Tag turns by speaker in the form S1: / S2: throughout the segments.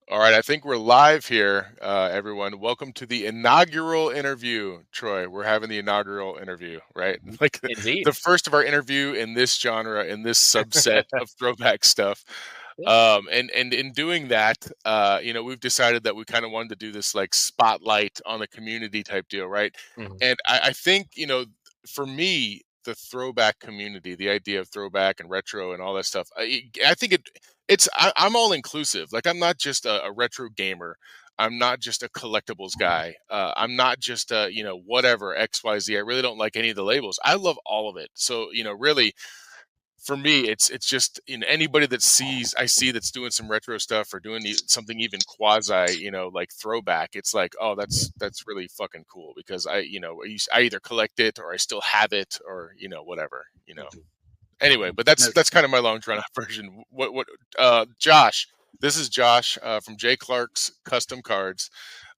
S1: All right, I think we're live here, everyone. Welcome to the inaugural interview, Troy. We're having the inaugural interview, right? Like
S2: Indeed.
S1: the first of our interview in this genre, in this subset of throwback stuff.
S2: Yeah.
S1: And in doing that, we've decided that we kind of wanted to do this like spotlight on the community type deal, right?
S2: Mhm.
S1: And I think, for me, the throwback community, the idea of throwback and retro and all that stuff, I think I'm all inclusive. Like I'm not just a retro gamer. I'm not just a collectibles guy. I'm not just a, whatever XYZ. I really don't like any of the labels. I love all of it. So, really for me, it's just anybody that I see that's doing some retro stuff or doing something even quasi, like throwback. It's like, oh, that's really fucking cool because I either collect it or I still have it or whatever.
S2: Mhm.
S1: Anyway, but that's kind of my long drawn out version. Josh? This is Josh from J Clark's Custom Cards.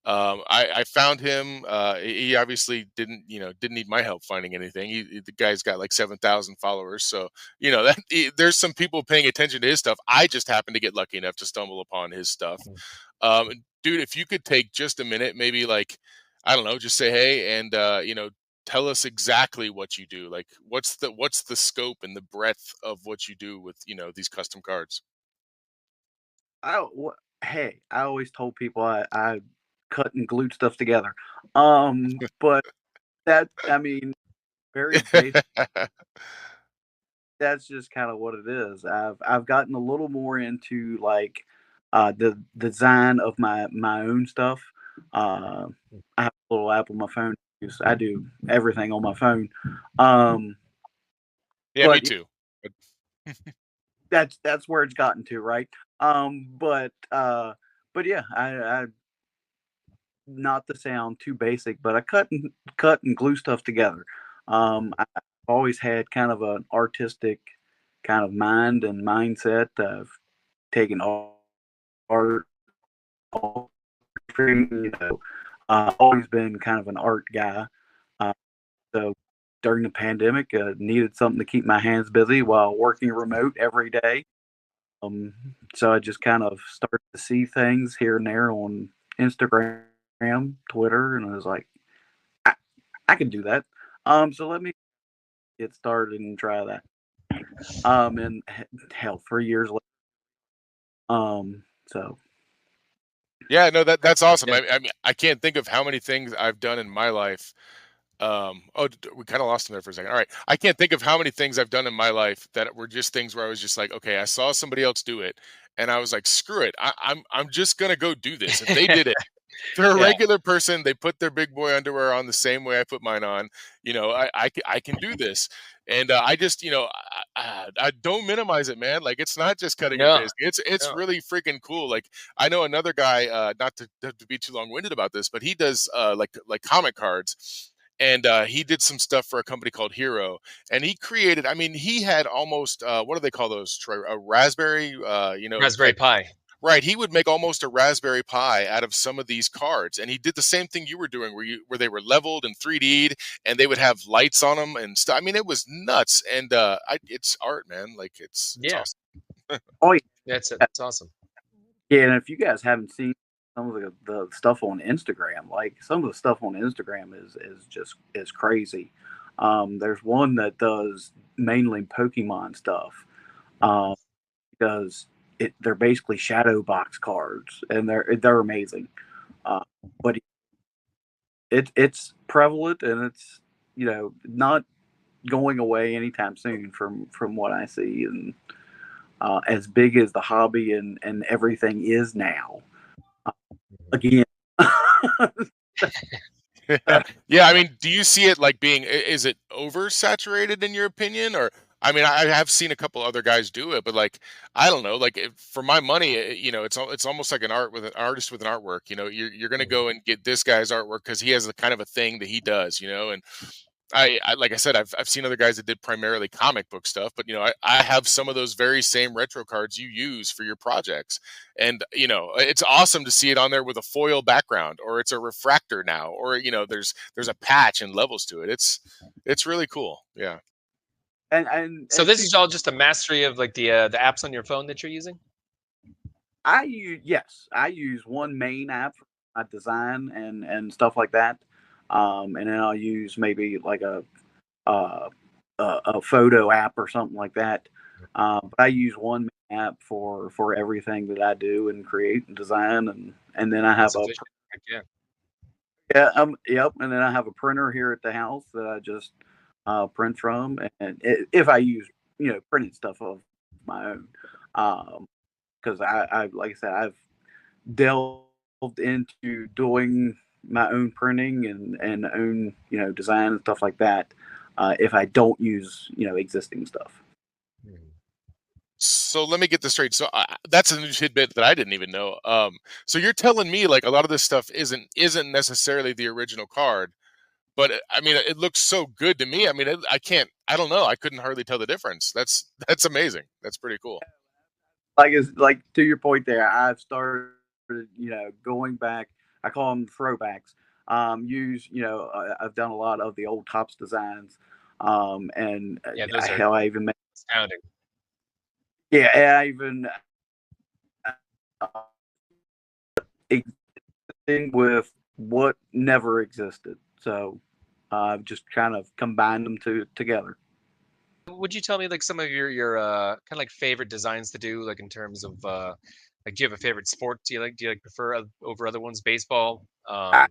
S1: I found him. He obviously didn't need my help finding anything. The guy's got like 7,000 followers, so there's some people paying attention to his stuff. I just happened to get lucky enough to stumble upon his stuff.
S2: Mhm.
S1: Dude, if you could take just a minute, maybe like I don't know, just say hey and tell us exactly what you do. Like what's the scope and the breadth of what you do with these custom cards.
S3: I wha Hey, I always told people I cut and glued stuff together. But I mean, very basic. That's just kinda what it is. I've gotten a little more into, like, the design of my own stuff. Uh, I have a little app on my phone. I do everything on my phone. Um,
S1: Yeah, me
S3: but
S1: too.
S3: that's where it's gotten to, right? But yeah, I not to sound too basic, but I cut and glue stuff together. I've always had kind of an artistic kind of mind and mindset. I've taken art, all always been kind of an art guy. Uh, so during the pandemic, needed something to keep my hands busy while working remote every day. Um, so I just kind of started to see things here and there on Instagram, Twitter, and I was like, I, I can do that. So let me get started and try that. And hell, 3 years later. So
S1: Yeah, no, that's awesome.
S2: Yeah.
S1: I mean, I can't think of how many things I've done in my life. We kind of lost him there for a second. All right, I can't think of how many things I've done in my life that were just things where I was just like, okay, I saw somebody else do it, and I was like, screw it, I'm just gonna go do this. If they did it, they're a
S2: Yeah.
S1: regular person. They put their big boy underwear on the same way I put mine on. I can do this. And I just, I don't minimize it, man. Like it's not just cutting and
S2: No,
S1: pasting. It's
S2: no.
S1: really freaking cool. Like I know another guy, not to be too long winded about this, but he does like comic cards. And he did some stuff for a company called Hero, and he created. I mean, he had almost what do they call those? Troy? A raspberry,
S2: Raspberry
S1: type.
S2: Pi.
S1: Right, he would make almost a Raspberry Pi out of some of these cards, and he did the same thing you were doing, where they were leveled and 3D'd, and they would have lights on them and stuff. I mean, it was nuts, and it's art, man. Like it's
S2: Yeah.
S1: awesome.
S3: oh
S2: That's awesome.
S3: yeah, and if you guys haven't seen some of the stuff on Instagram, like some of the stuff on Instagram is just is crazy. There's one that does mainly Pokemon stuff. Um, because they're basically shadow box cards, and they're amazing. Uh, but it's prevalent, and it's not going away anytime soon from what I see, and as big as the hobby and everything is now. Uh, again,
S1: Yeah, I mean, do you see it like being? Is it oversaturated in your opinion, or? I mean, I have seen a couple other guys do it, but like, I don't know. Like, for my money, it's almost like an artist with an artwork. You're gonna
S2: Mhm.
S1: go and get this guy's artwork because he has the kind of a thing that he does. And I like I said, I've seen other guys that did primarily comic book stuff, but I have some of those very same retro cards you use for your projects, and it's awesome to see it on there with a foil background, or it's a refractor now, or there's a patch and levels to it. It's really cool. Yeah.
S2: So
S3: and
S2: this
S3: see,
S2: is all just a mastery of like the apps on your phone that you're using?
S3: I use yes, I use one main app for my design and stuff like that, and then I'll use maybe like uh, a photo app or something like that. But I use one app for everything that I do and create and design, and then I have
S2: That's
S3: a
S2: efficient. Heck yeah.
S3: yeah, yep, and then I have a printer here at the house that I just print from, and if I use printed stuff of my own, because I like I said I've delved into doing my own printing and own design and stuff like that. If I don't use existing stuff.
S2: Mhm.
S1: So let me get this straight. So that's a new tidbit that I didn't even know. So you're telling me like a lot of this stuff isn't necessarily the original card, but I mean it looks so good to me. I mean I can't. I don't know. I couldn't hardly tell the difference. That's amazing. That's pretty cool.
S3: Like it's like to your point there, I've started going back. I call them throwbacks. Use I've done a lot of the old tops designs, and
S2: Yeah, those are
S3: hell, I even made,
S2: astounding.
S3: yeah, I even uh, existing with what never existed. So I've just kind of combined them together.
S2: Would you tell me like some of your kind of like favorite designs to do, like in terms of like do you have a favorite sport? Do you like prefer over other ones? Baseball.
S3: I,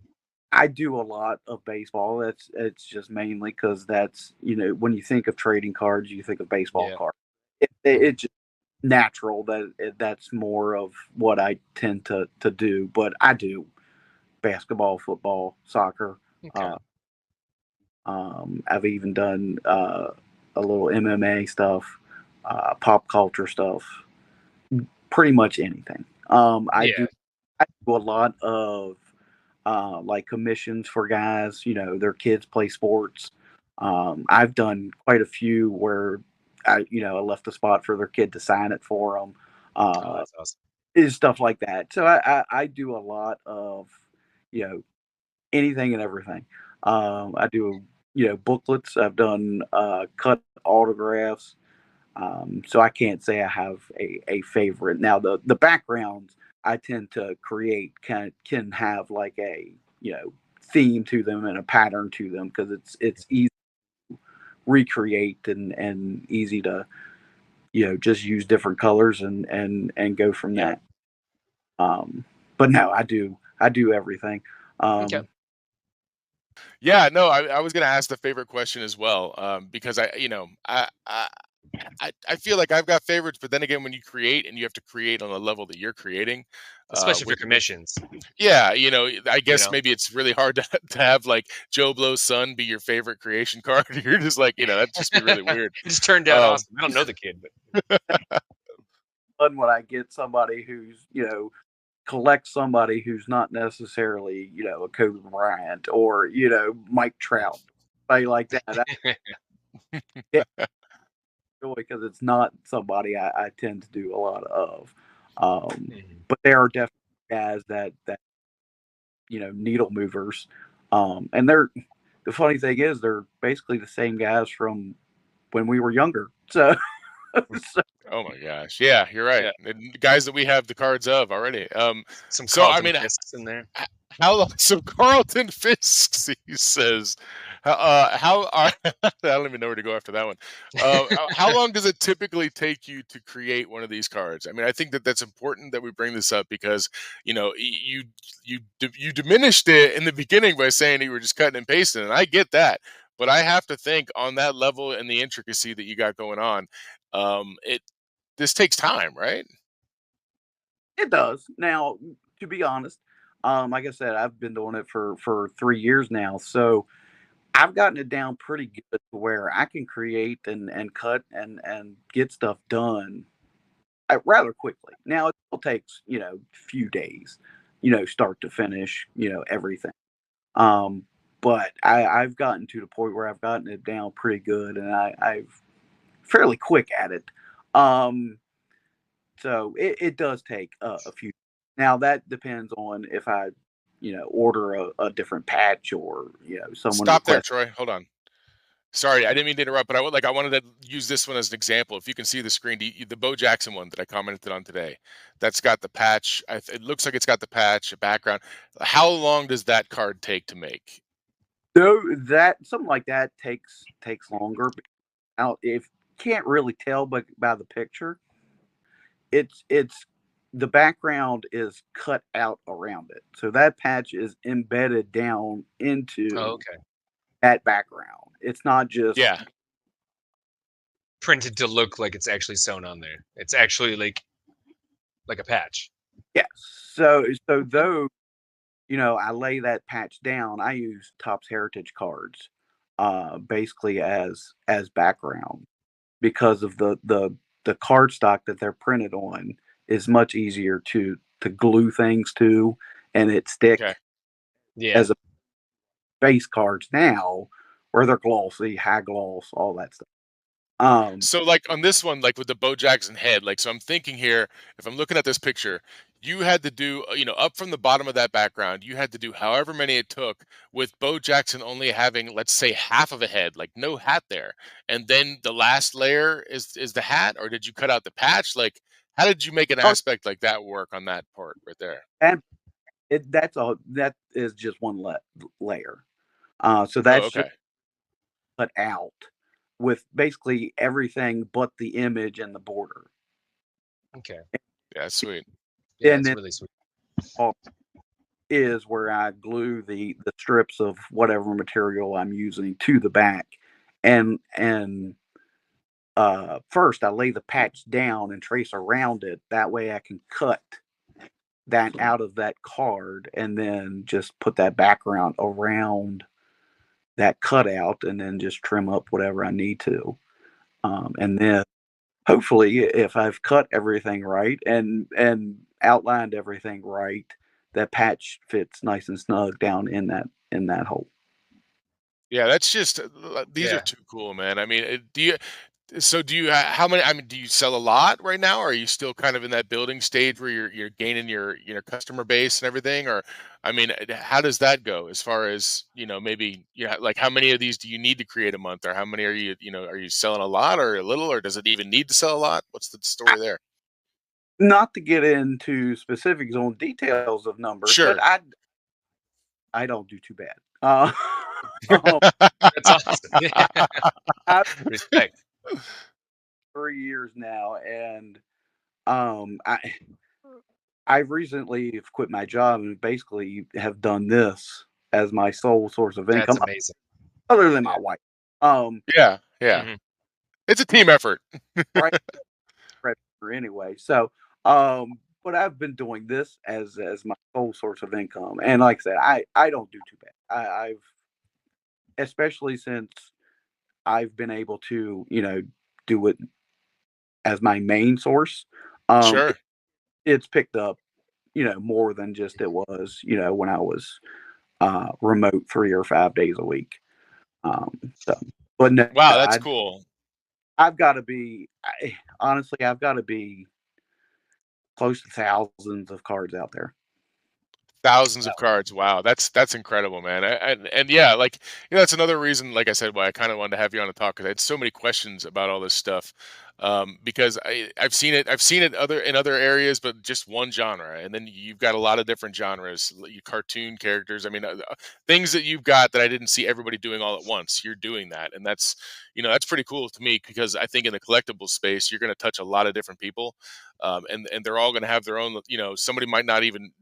S3: I do a lot of baseball. It's just mainly because that's when you think of trading cards, you think of baseball
S2: Yeah.
S3: cards. It
S2: Mhm.
S3: just natural that that's more of what I tend to do. But I do basketball, football, soccer.
S2: Okay.
S3: Uh, I've even done a little MMA stuff, pop culture stuff, pretty much anything.
S2: Yeah.
S3: I do a lot of like commissions for guys. Their kids play sports. I've done quite a few where I left a spot for their kid to sign it for them.
S2: Oh,
S3: Uh,
S2: that's awesome.
S3: is stuff like that. So I do a lot of you know anything and everything. I do booklets. I've done cut autographs. So I can't say I have a favorite. Now the backgrounds I tend to create can have like a theme to them and a pattern to them because it's easy to recreate and easy to just use different colors and go from
S2: Yeah.
S3: that. Um, but no, I do everything.
S2: Okay.
S3: Um,
S1: Yeah, no, I was gonna ask the favorite question as well, because I feel like I've got favorites, but then again, when you create and you have to create on the level that you're creating,
S2: Especially for
S1: with
S2: commissions,
S1: yeah, I
S2: you
S1: guess
S2: know.
S1: maybe it's really hard to to have like Joe Blow's son be your favorite creation card. You're just like, that'd just be really
S2: It
S1: weird.
S2: just turned out
S1: Um,
S2: awesome. I don't know the kid, but
S3: fun when I get somebody who's collect somebody who's not necessarily, a Kobe Bryant or, Mike Trout, somebody like that. I get joy because it's not somebody I tend to do a lot of. Um,
S2: Mhm.
S3: but there are definitely guys that needle movers. And the funny thing is they're basically the same guys from when we were younger. So, so
S1: oh my gosh, yeah, you're right.
S2: Yeah,
S1: And guys that we have the cards of already.
S2: some
S1: So I
S2: Carlton
S1: mean,
S2: Fisks in there.
S1: how long? So Carlton Fisk, he says, how are I don't even know where to go after that one. How long does it typically take you to create one of these cards? I mean, I think that that's important that we bring this up because you diminished it in the beginning by saying you were just cutting and pasting, and I get that, but I have to think on that level and the intricacy that you got going on, it this takes time, right?
S3: it does. Now, to be honest, like I said, I've been doing it for 3 years now. So I've gotten it down pretty good to where I can create and cut and get stuff done rather quickly. Now it still takes few days, start to finish, everything. Um, but I've gotten to the point where I've gotten it down pretty good, and I've fairly quick at it. Um, so it does take a few. Now that depends on if I order a different patch or someone
S1: Stop there,
S3: requests.
S1: Troy. Hold on. Sorry, I didn't mean to interrupt, but I wanted to use this one as an example. If you can see the screen, the Bo Jackson one that I commented on today, that's got the patch. It looks like it's got the patch, a background. How long does that card take to make?
S3: So that something like that takes longer. Now, if can't really tell by the picture, it's the background is cut out around it. So that patch is embedded down
S2: Oh,
S3: into
S2: okay.
S3: that background. It's not just
S1: Yeah.
S2: Printed to look like it's actually sewn on there. It's actually like a patch.
S3: yes. So though I lay that patch down, I use Topps Heritage cards, basically as background because of the card stock that they're printed on is much easier to glue things to, and it
S1: Okay.
S3: stick
S2: Yeah.
S3: as a base cards now, where they're glossy, high gloss, all that stuff.
S1: So like on this one, like with the Bo Jackson head, like so I'm thinking here, if I'm looking at this picture, you had to do, up from the bottom of that background, you had to do however many it took with Bo Jackson only having, let's say, half of a head, like no hat there. And then the last layer is the hat, or did you cut out the patch? Like how did you make an
S3: Oh,
S1: aspect like that work on that part right there?
S3: and that is just one layer. So
S1: Oh,
S3: that's just
S1: okay.
S3: cut out with basically everything but the image and the border.
S2: Okay.
S1: Yeah, sweet.
S2: Yeah,
S3: And
S2: it's
S3: then
S2: really sweet.
S3: all is where I glue the strips of whatever material I'm using to the back. And first I lay the patch down and trace around it. That way I can cut that out of that card and then just put that background around that cutout and then just trim up whatever I need to. And then hopefully if I've cut everything right and outlined everything right, that patch fits nice and snug down in that hole.
S1: Yeah, that's just these are
S2: Yeah.
S1: too cool, man. I mean, do you how many I mean, do you sell a lot right now, or are you still kind of in that building stage where you're gaining your customer base and everything? Or I mean, how does that go as far as, maybe, like how many of these do you need to create a month, or how many are you selling a lot or a little, or does it even need to sell a lot? What's the story there?
S3: Not to get into specifics on details of numbers, but
S1: Sure.
S3: I don't do too bad. Um,
S2: That's awesome. Yeah.
S3: I've
S2: Respect.
S3: 3 years now, and um, I I've recently quit my job and basically have done this as my sole source of
S2: That's
S3: income,
S2: amazing.
S3: other than
S2: Yeah.
S3: my wife. Um,
S1: Yeah, yeah.
S2: Mhm.
S1: It's a team effort.
S3: right, anyway. So, but I've been doing this as my sole source of income, and like I said, I don't do too bad. I've especially since I've been able to do it as my main source.
S1: Sure.
S3: It's picked up more than just it was when I was remote 3 or 5 days a week. So, but no,
S1: Wow, that's cool.
S3: I've got to be honestly, I've got to be close to thousands of cards out there.
S1: Thousands of cards. Wow, that's incredible, man. And yeah, like, that's another reason, like I said, why I kind of wanted to have you on to talk, because I had so many questions about all this stuff. Because I've seen it in other areas, but just one genre, and then you've got a lot of different genres, you cartoon characters. I mean, things that you've got that I didn't see everybody doing all at once. You're doing that, and that's pretty cool to me, because I think in the collectible space, you're going to touch a lot of different people, and they're all going to have their own. Somebody might not even,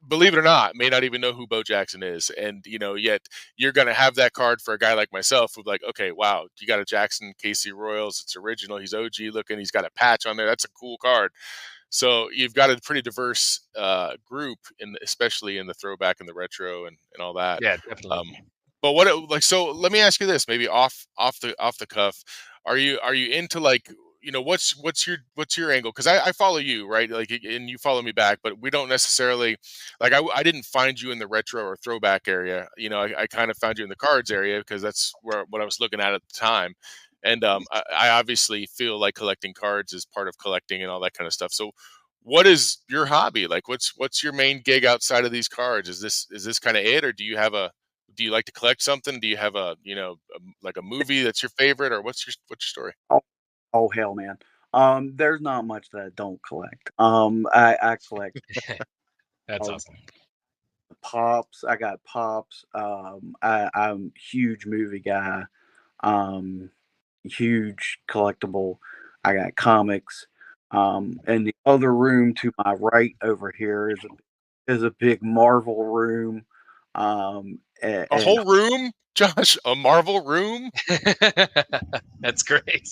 S1: believe it or not, may not even know who Bo Jackson is, and yet you're going to have that card for a guy like myself who's like, okay, wow, you got a Jackson KC Royals, it's original, he's OG looking, he's got a patch on there, that's a cool card. So you've got a pretty diverse group, especially in the throwback and the retro and all that.
S2: Yeah, definitely.
S1: Um, but so let me ask you this, maybe off the cuff. Are you into, like, what's your angle? Because I follow you, right? Like, and you follow me back, but we don't necessarily, like, I didn't find you in the retro or throwback area. I kind of found you in the cards area, because that's what I was looking at the time. And I obviously feel like collecting cards is part of collecting and all that kind of stuff. So what is your hobby? Like, what's your main gig outside of these cards? Is this kind of it, or do you like to collect something? Do you have like a movie that's your favorite, or what's your story?
S3: Oh, oh hell, man. There's not much that I don't collect. I collect
S2: That's
S3: uh,
S2: awesome.
S3: pops. I got pops. I'm a huge movie guy. Um, huge collectible. I got comics. And the other room to my right over here is a big Marvel room.
S1: A
S3: And
S1: whole room, Josh? A Marvel room?
S2: That's great.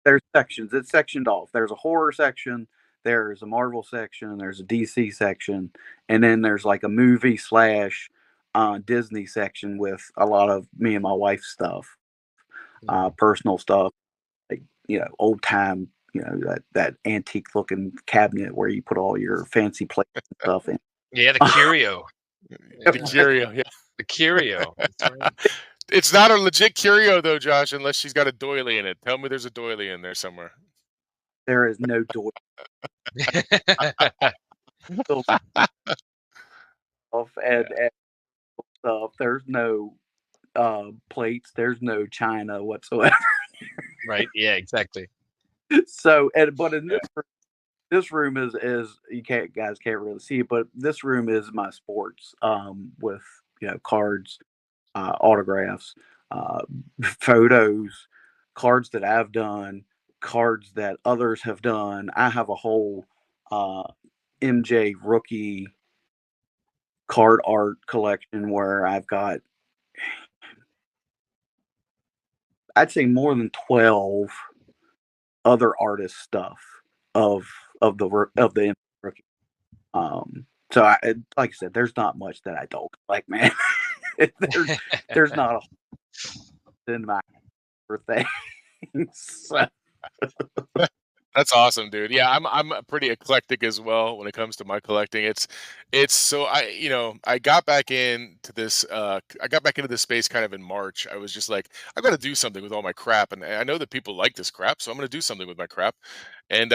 S3: there's sections. It's sectioned off. There's a horror section, there's a Marvel section, there's a DC section, and then there's like a movie slash Disney section with a lot of me and my wife's stuff, personal stuff, like old time, that antique looking cabinet where you put all your fancy plates and stuff in.
S2: Yeah, the curio.
S1: The
S2: Yeah,
S1: curio, yeah.
S2: the curio. That's right.
S1: It's not a legit curio though, Josh, unless she's got a doily in it. Tell me there's a doily in there somewhere.
S3: There is no door off
S1: Yeah.
S3: and stuff. There's no plates. There's no china whatsoever.
S2: Right. Yeah. Exactly.
S3: So, but in
S1: Yeah.
S3: this room is you can't guys can't really see it, but this room is my sports with cards, autographs, uh, photos, cards that I've done, cards that others have done. I have a whole uh, MJ rookie card art collection where I've got, I'd say, more than 12 other artist stuff of of the rookie. So like I said, there's not much that I don't like, man. There's not a whole in my for things. So,
S1: That's awesome, dude. Yeah, I'm pretty eclectic as well when it comes to my collecting. It's so I got back into this space kind of in March. I was just like, I've got to do something with all my crap, and I know that people like this crap, so I'm going to do something with my crap. And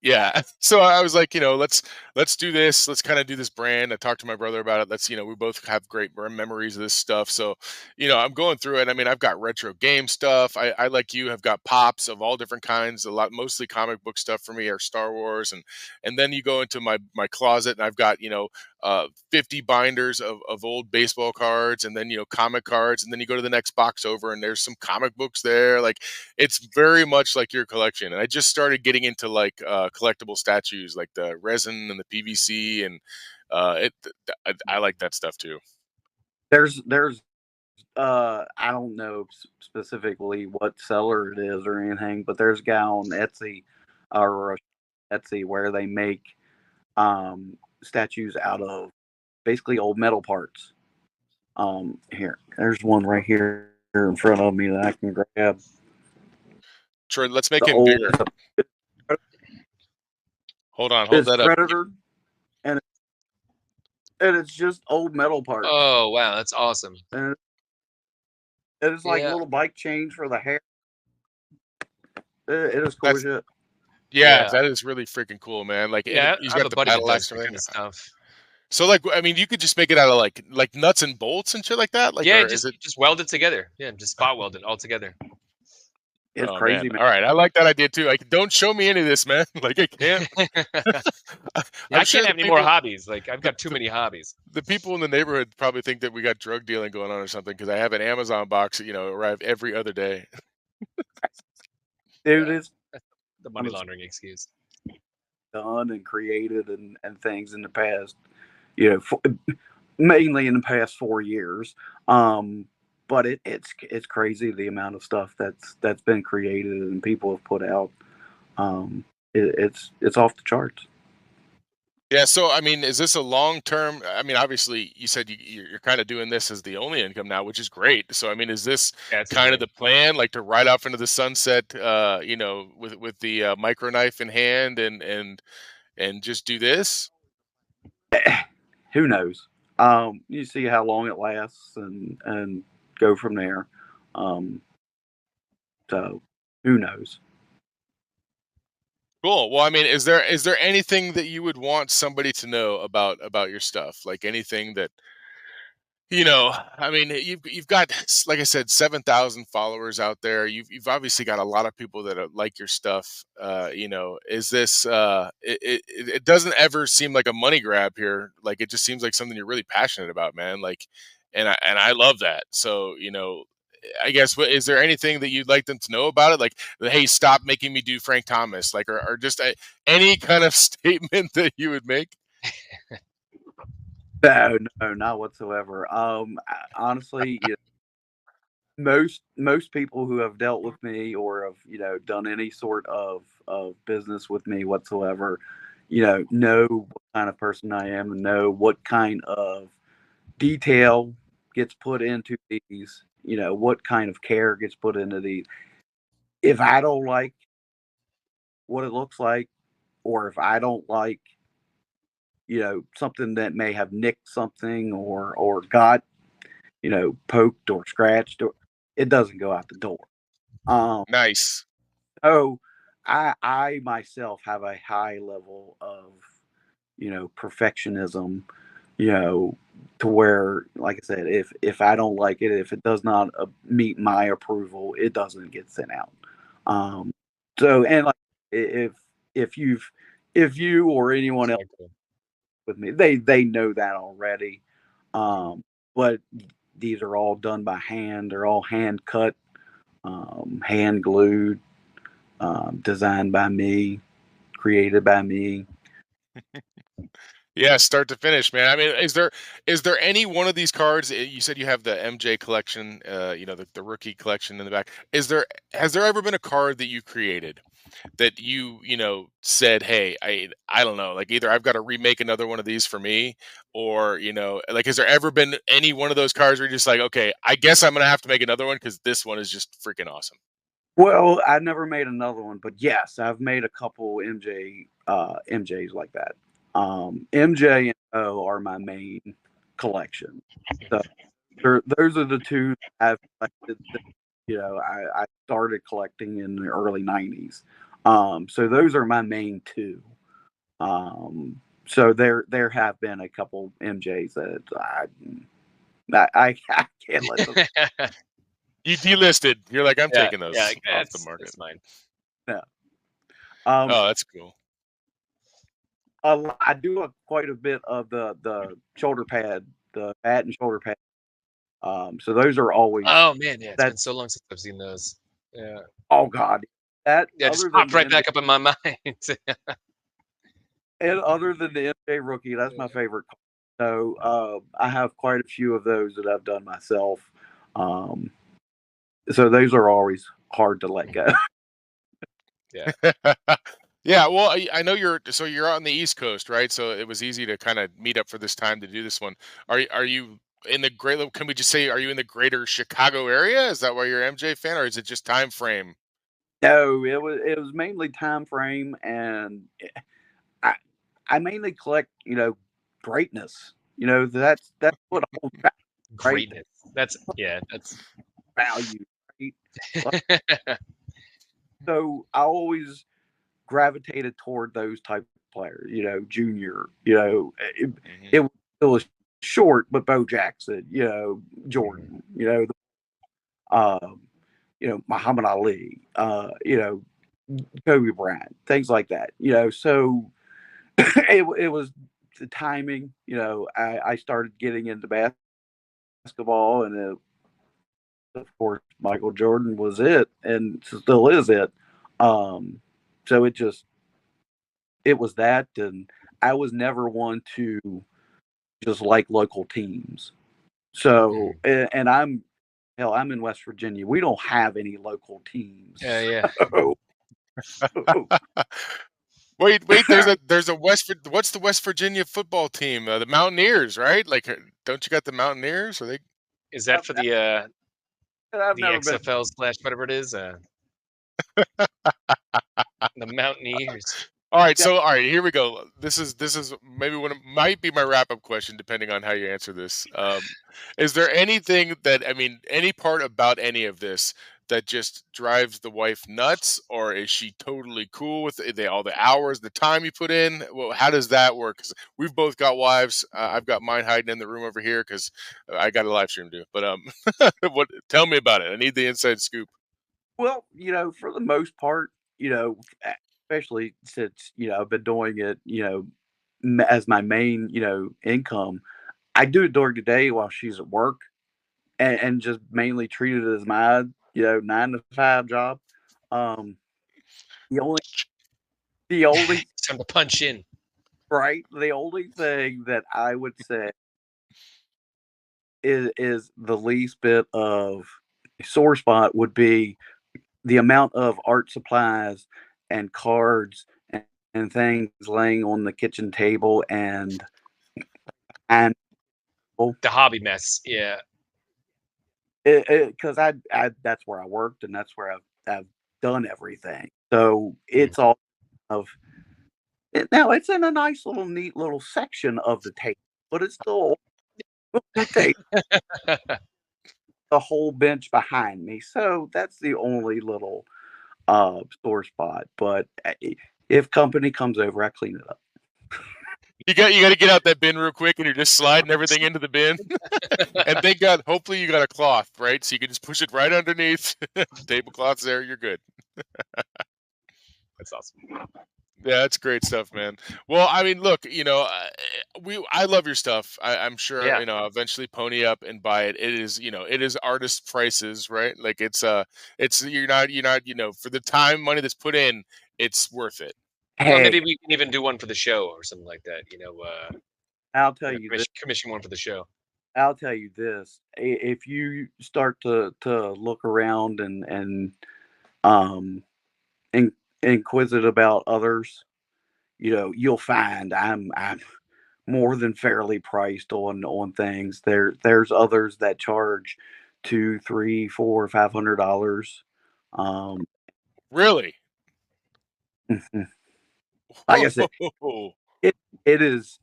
S1: yeah. So I was like, let's do this. Let's kind of do this brand. I talked to my brother about it. We both have great memories of this stuff. So, I'm going through it. I mean, I've got retro game stuff. I like you have got pops of all different kinds. A lot, mostly comic book stuff for me, or Star Wars, and then you go into my closet, and I've got 50 binders of old baseball cards, and then comic cards, and then you go to the next box over, and there's some comic books there. Like, it's very much like your collection. And I just started getting into like collectible statues, like the resin and the PVC, and I like that stuff too.
S3: there's I don't know specifically what seller it is or anything, but there's a guy on Etsy or Etsy where they make statues out of basically old metal parts. Here, there's one right here in front of me that I can grab.
S1: Troy, let's make
S3: The
S1: him
S3: old
S1: bigger. Hold on, hold
S3: It's
S1: that up.
S3: Predator, and it's just old metal parts,
S2: Oh wow, that's awesome.
S3: and it's like
S2: Yeah.
S3: little bike chains for the hair. It is cool as
S1: That's
S3: shit.
S1: Yeah,
S2: Yeah.
S1: that is really freaking cool, man. Like, and
S2: Yeah.
S1: he's
S2: I have
S1: got
S2: a
S1: the
S2: buddy that
S1: battle
S2: does
S1: axe and
S2: that kind
S1: everything.
S2: of stuff.
S1: So, like, I mean, you could just make it out of like nuts and bolts and shit like that. Like,
S2: Yeah.
S1: or is
S2: Just
S1: it?
S2: just weld it together. Yeah. Just spot weld it all together.
S3: It's
S1: Oh man!
S3: crazy, man.
S1: All right, I like that idea too. Like, don't show me any of this, man. Like, I can't.
S2: Yeah,
S1: I'm
S2: I
S1: sure
S2: can't
S1: the
S2: have any more
S1: people,
S2: hobbies. Like I've
S1: the,
S2: got too many hobbies.
S1: the people in the neighborhood probably think that we got drug dealing going on or something, because I have an Amazon box, arrive every other day.
S3: Dude,
S2: Yeah,
S3: it's
S2: that's the money laundering excuse.
S3: done and created and things in the past, you know, for, mainly in the past 4 years. But it's crazy the amount of stuff that's been created and people have put out. It's off the charts.
S1: Yeah. So, I mean, is this a long term? I mean, obviously, you said you're kind of doing this as the only income now, which is great. So, I mean, is this
S2: Yeah, it's a
S1: kind of
S2: dream.
S1: the plan, like to ride off into the sunset, with the micro knife in hand, and just do this?
S3: Who knows? You see how long it lasts and go from there. Um, so who knows?
S1: Cool. Well, I mean, is there anything that you would want somebody to know about your stuff? Like anything that I mean, you've got, like I said, 7,000 followers out there. You've obviously got a lot of people that like your stuff. Is this? It doesn't ever seem like a money grab here. Like it just seems like something you're really passionate about, man. Like, and I love that. So I guess is there anything that you'd like them to know about it? Like, hey, stop making me do Frank Thomas, like, or just any kind of statement that you would make.
S3: No, no, not whatsoever. Honestly, most people who have dealt with me or have done any sort of business with me whatsoever, know what kind of person I am and know what kind of detail gets put into these. What kind of care gets put into these. If I don't like what it looks like, or if I don't like something that may have nicked something or got poked or scratched, or it doesn't go out the door. Um,
S1: Nice.
S3: so I myself have a high level of perfectionism, you know, to where, like I said, if I don't like it, if it does not meet my approval, it doesn't get sent out. Um, so and like if if you've if you or anyone else
S2: Exactly.
S3: with me, they know that already. But these are all done by hand. They're all hand cut, hand glued, designed by me, created by me.
S1: Yeah, start to finish, man. I mean, is there any one of these cards? You said you have the MJ collection, the rookie collection in the back. Has there ever been a card that you created that said, "Hey, I don't know, like either I've got to remake another one of these for me, or like has there ever been any one of those cards where you're just like, okay, I guess I'm gonna have to make another one because this one is just freaking awesome."
S3: Well, I never made another one, but yes, I've made a couple MJs like that. MJ and O are my main collection. So those are the two I've collected. I started collecting in the early '90s. So those are my main two. So there have been a couple MJs that I can't let them.
S1: You delisted. You're like, I'm
S2: Yeah,
S1: taking
S2: yeah,
S1: those off the market.
S2: that's mine.
S3: No. Um,
S1: Oh, that's cool.
S3: I do quite a bit of the shoulder pad, the bat and shoulder pad. So those are always
S2: Oh man, yeah, it's
S3: that.
S2: been so long since I've seen those. Yeah,
S3: Oh God, that
S2: yeah, just
S3: other than
S2: popped
S3: the
S2: right
S3: MJ,
S2: back up in my mind.
S3: and other than the MJ rookie, that's my favorite. So I have quite a few of those that I've done myself. Um, so those are always hard to let go.
S2: Yeah.
S1: Yeah, well, I know you're out on the East Coast, right? So it was easy to kind of meet up for this time to do this one. Are you in the can we just say, are you in the greater Chicago area? Is that why you're an MJ fan, or is it just time frame?
S3: No, it was mainly time frame, and I I mainly collect greatness. That's what holds back, right?
S2: Greatness. That's yeah, that's
S3: Value, right? Like, so I always gravitated toward those type of players. Junior.
S1: Hmm.
S3: It was short, but Bo Jackson.
S2: mhm.
S3: Jordan. Um, Muhammad Ali. Kobe Bryant. Things like that. So it was the timing. I started getting into basketball, and of course Michael Jordan was it, and still is it. Um, so it was that, and I was never one to just like local teams. So,
S2: Mhm.
S3: and I'm in West Virginia. We don't have any local
S2: Yeah,
S3: teams.
S2: yeah.
S3: So,
S1: Wait. What's the West Virginia football team? The Mountaineers, right? Like, don't you got the Mountaineers? Are they?
S2: Is that for
S3: I've
S2: the
S3: never been.
S2: XFL slash whatever it is? The Mountaineers.
S1: All right, here we go. This is maybe what might be my wrap up question, depending on how you answer this. Is there anything that, I mean, any part about any of this that just drives the wife nuts, or is she totally cool with all the hours, the time you put in? Well, how does that work? 'Cause we've both got wives. I've got mine hiding in the room over here because I got a live stream to do. But what? Tell me about it. I need the inside scoop.
S3: Well, for the most part, especially since I've been doing it, as my main income. I do it during the day while she's at work, and just mainly treat it as my 9 to 5 job. Um, the only the only
S2: It's time to punch in.
S3: right the only thing that I would say is the least bit of sore spot would be the amount of art supplies and cards and things laying on the kitchen table and
S2: The hobby mess. Yeah.
S3: because I that's where I worked and that's where I've done everything. So
S2: Mm.
S3: it's all of now it's in a nice little neat little section of the table, but it's still take the whole bench behind me. So that's the only little sore spot. But if company comes over, I clean it up.
S1: You got to get out that bin real quick, and you're just sliding everything into the bin. And thank God, hopefully you got a cloth, right? So you can just push it right underneath. The tablecloth's there. You're good.
S2: That's awesome.
S1: Yeah, that's great stuff, man. Well, I mean, look, I love your stuff. I'm sure,
S2: Yeah.
S1: I'll eventually pony up and buy it. It is, it is artist prices, right? Like it's you're not, for the time, money that's put in, it's worth it.
S2: Well,
S3: Hey,
S2: maybe we can even do one for the show or something like that.
S3: I'll tell you this.
S2: Commission one for the show.
S3: I'll tell you this. If you start to look around and um in, inquisitive about others, you'll find I'm more than fairly priced on things. There's others that charge two, three, four, $500. Um,
S1: Really?
S3: like I said,
S1: Oh,
S3: it it is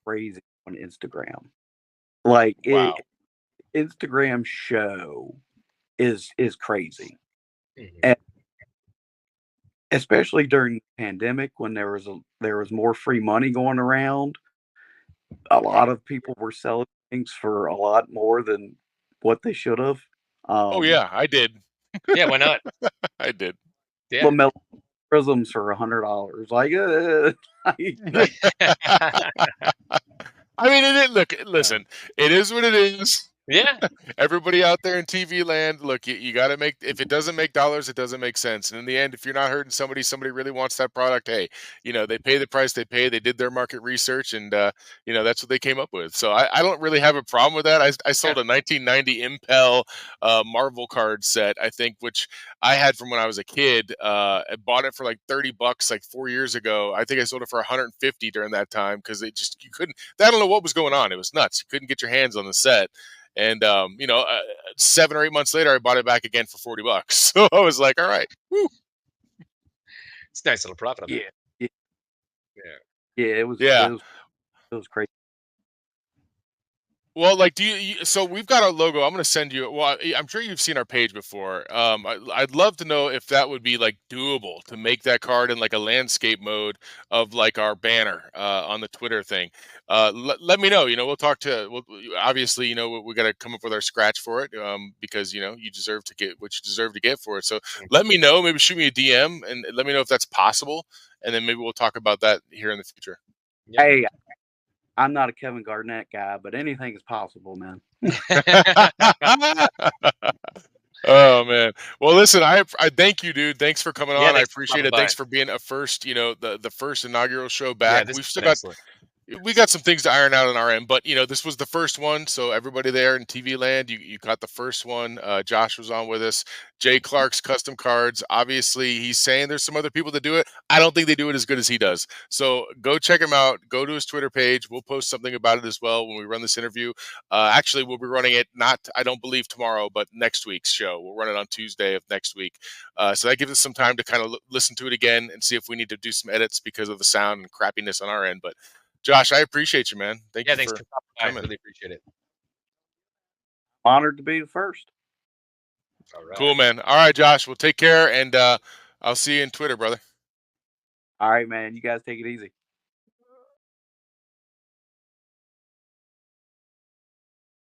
S3: crazy on Instagram. Like
S1: wow.
S3: Instagram show is crazy,
S2: Mhm.
S3: and especially during the pandemic when there was more free money going around. A lot of people were selling things for a lot more than what they should have.
S1: Oh
S3: Um,
S1: yeah, I did.
S2: Yeah, why not?
S1: I did.
S2: Yeah.
S3: LaMelo prisms for $100. Like,
S1: I mean, look. Listen, it is what it is.
S2: Yeah.
S1: Everybody out there in TV land, look, you got to make. If it doesn't make dollars, it doesn't make sense. And in the end, if you're not hurting somebody, somebody really wants that product. Hey, they pay the price they pay. They did their market research, and that's what they came up with. So I don't really have a problem with that. I
S2: Yeah.
S1: sold a 1990 Impel Marvel card set, I think, which I had from when I was a kid. I bought it for like $30 like 4 years ago. I think I sold it for 150 during that time because you couldn't. I don't know what was going on. It was nuts. You couldn't get your hands on the set. And 7 or 8 months later, I bought it back again for $40. So I was like, all right, woo.
S2: It's a nice little profit on
S3: yeah,
S2: that.
S3: yeah,
S2: Yeah.
S3: yeah. It was
S1: Yeah.
S3: it was crazy.
S1: Well, like, so we've got our logo. I'm going to send you. Well, I'm sure you've seen our page before. I'd love to know if that would be like doable to make that card in like a landscape mode of like our banner on the Twitter thing. Let me know. We'll talk to. Obviously, we got to come up with our scratch for it because you deserve to get what you deserve to get for it. So let me know. Maybe shoot me a DM and let me know if that's possible, and then maybe we'll talk about that here in the future.
S2: Yeah.
S3: Hey, I'm not a Kevin Garnett guy, but anything is possible, man.
S1: Oh man. Well, listen, I thank you, dude. Thanks for coming
S2: Yeah,
S1: on. I
S2: thanks for
S1: appreciate
S2: stopping
S1: it.
S2: by.
S1: Thanks for being a first, the first inaugural show
S2: Yeah,
S1: back.
S2: this
S1: We've
S2: has
S1: still
S2: been
S1: got
S2: excellent.
S1: we got some things to iron out on our end, but this was the first one. So everybody there in TV land, you caught the first one. Josh was on with us. Jay Clark's custom cards. Obviously, he's saying there's some other people that do it. I don't think they do it as good as he does. So go check him out. Go to his Twitter page. We'll post something about it as well when we run this interview. Actually, we'll be running it not I don't believe tomorrow, but next week's show. We'll run it on Tuesday of next week. So that gives us some time to kind of listen to it again and see if we need to do some edits because of the sound and crappiness on our end. But Josh, I appreciate you, man. Thank
S2: Yeah,
S1: you
S2: thanks
S1: for
S2: for stopping by.
S1: coming.
S2: Really appreciate it.
S3: Honored to be the first.
S2: All right.
S1: Cool, man. All right, Josh. Well, take care, and I'll see you in Twitter, brother.
S3: All right, man. You guys take it easy.